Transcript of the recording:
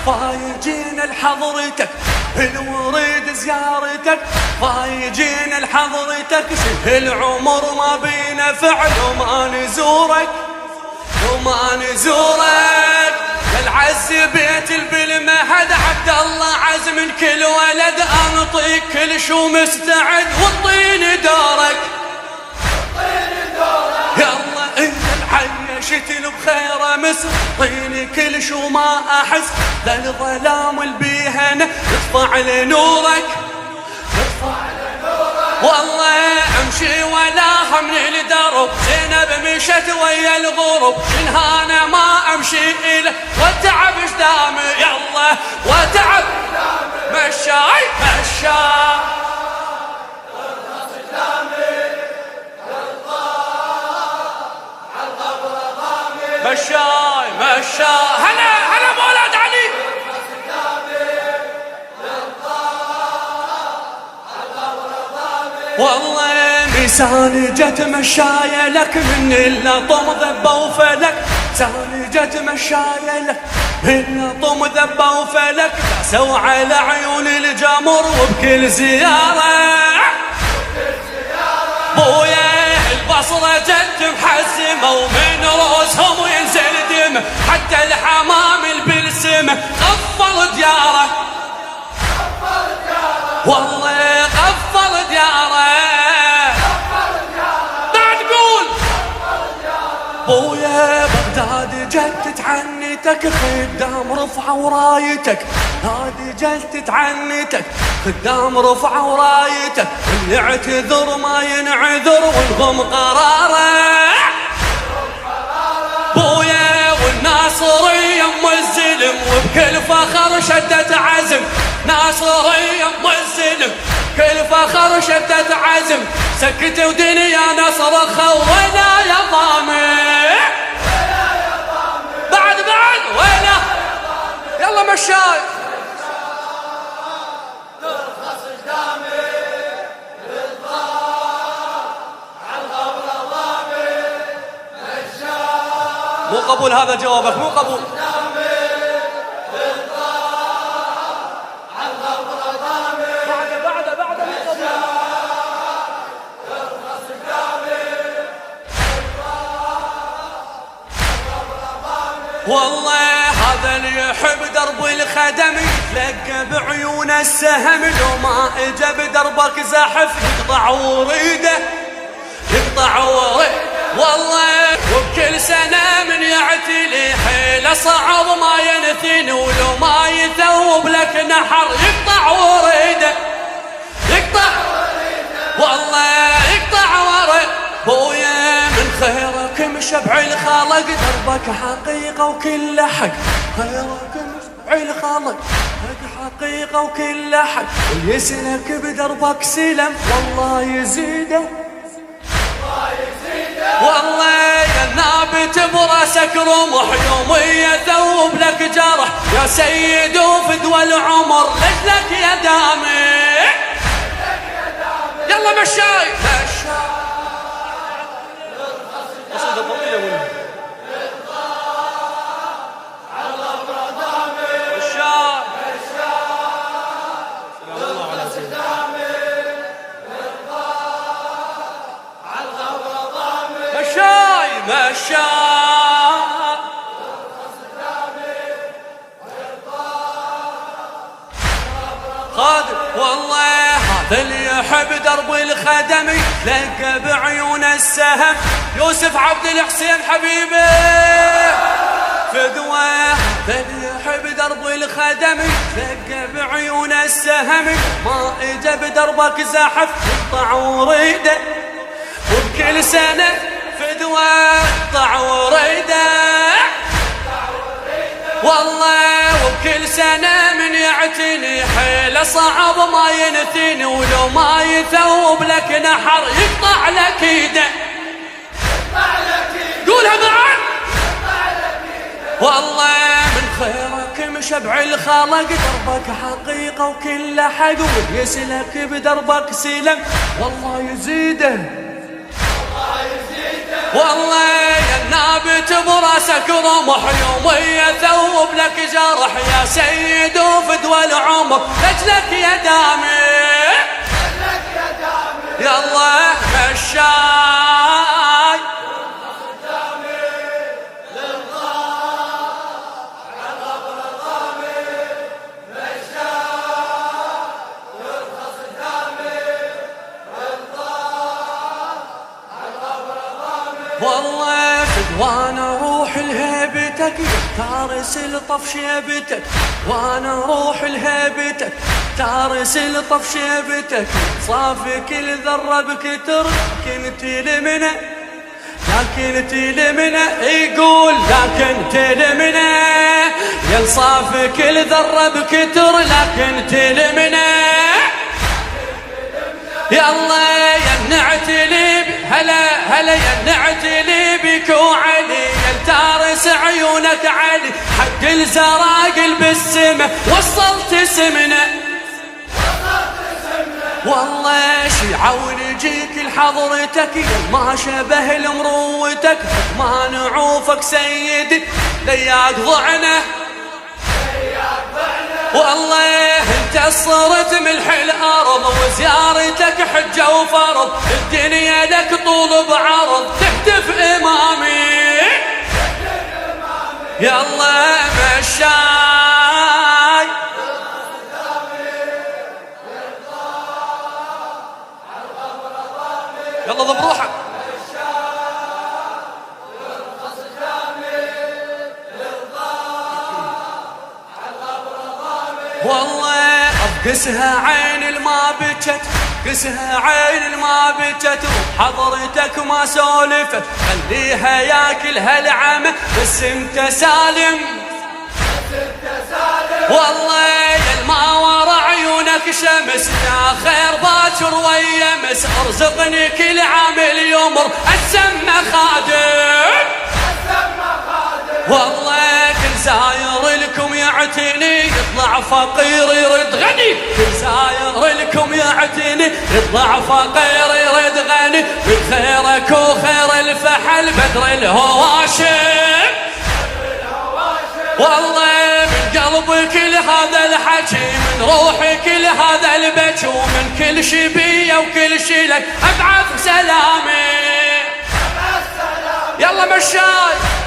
فايجين لحضرتك الوريد زيارتك، فايجين لحضرتك شبه العمر ما بينا فعل وما نزورك وما نزورك. العز بيت بالمهد عبد الله عزم كل ولد انطيك كل شو مستعد والطين دورك يلا انت العيشتني بخير مصر طيني كل شو ما احس للظلام البيهن يطفع لنورك والله امشي ولا من الدرب زينب مشت ويا الغرب شنهانه ما امشي اله وتعب قدامي يلا وتعب مشاي مشاي مشاي مشاي هلا هلا مولد علي والله ميساني جت مشاية لك من اللطم ذبة وفلك ميساني جت مشاية لك من اللطم ذبة وفلك سوى على عيون الجمر وبكل زيارة بويا البصرة جت محسمة ومن رؤوسهم ينزل دم حتى الحمام البلسم غفر دياره والله غفر دياره بعد قول بويا بغداد جت تعنتك خدام رفعه ورايتك هادي جت تعنتك خدام رفعه ورايتك اللي اعتذر ما ينعذر والغم قراره بويا والناصرية ام الزلم وبكل فخر شدت عزم ناصرية ام الزلم كل فخر شدت عزم سكت ودنيا نصر خونا يا ضامي بعد ولا يلا مشاي مو قبول هذا جوابك مو قبول والله هذا اللي يحب درب الخدم يتلقى بعيون السهم لو ما اجى بدربك زحف يقطع وريده يقطع وريده والله وبكل سنة من يعتلي حيله صعب ما ينثن ولو ما يثوب لك نحر يقطع وريده يقطع والله يقطع وريده بويا من خيرك مشبع الخلق دربك حقيقة وكل حق خيرك مشبع الخلق حقيقة وكل حق ويسلك بدربك سلم والله يزيده والله يا نابت براسك رمح يوم يثوب لك جرح يا سيد وفدوى العمر لجلك يا دامي يلا مشاي مشاي قصيدة طويلة منه مشاي سلام الله على سيدنا مشاي مشاي خادم والله هذا اللي يحب درب الخدم يتلقى بعيون السهم يوسف عبد الحسين حبيبي فدوى هذا اللي يحب درب الخدم يتلقى بعيون السهم ما اجى بدربك زحف يقطع وريده وبكل سنة فدوى يقطع وريده والله وبكل سنة من يعتني حيله صعب ما ينثني ولو ما يثوب لك نحر يقطع لك ايده قولها معا والله من خيرك مشبع الخلق دربك حقيقة وكل حق ويسلك بدربك سلم والله يزيده والله يا النابت براسك رمح يوم يثوب مكتوب لك جرح يا سيد وفدوى العمر لجلك يا دامي يلا مشاي والله وانا روح لهيبتك تارس الطف شيبتك وانا روح لهيبتك تارس الطف شيبتك صافي كل ذره بكتر لكن تلمنا لكن تلمنا يقول لكن تلمنا يا صافي كل ذره بكتر لكن تلمنا يلا يا نعتلي هلا هلا يا نعتلي بك وعلي يا تارس عيونك علي حق الزراقل بالسما وصلت سمنا والله شيعون يجيك لحضرتك يا ما شبه لمروتك ما نعوفك سيدي لياك ضعنا والله انت صرت ملح الارض وزيارتك حجه وفرض الدنيا لك طول بعرض تهتف امامي يلا مشاي يلا ضب روحك والله قسها عين الما بكت قسها عين الما بكت وحضرتك ما سولفت خليها ياكل هالعمى بس انت سالم والله يا الما ورا عيونك شمس يا خير باكر ويمس ارزقني كل عامل يمر السما خادم والله كل زاير لكم يعتني يطلع فقير يرد غني كل زاير لكم يعتني يطلع فقير يرد غني من خيرك وخير الفحل بدر الهواشم والله من قلبك لهذا الحكي من روحك لهذا البكي ومن كل شي بيا وكل شي لك ابعث سلامي يلا مشاي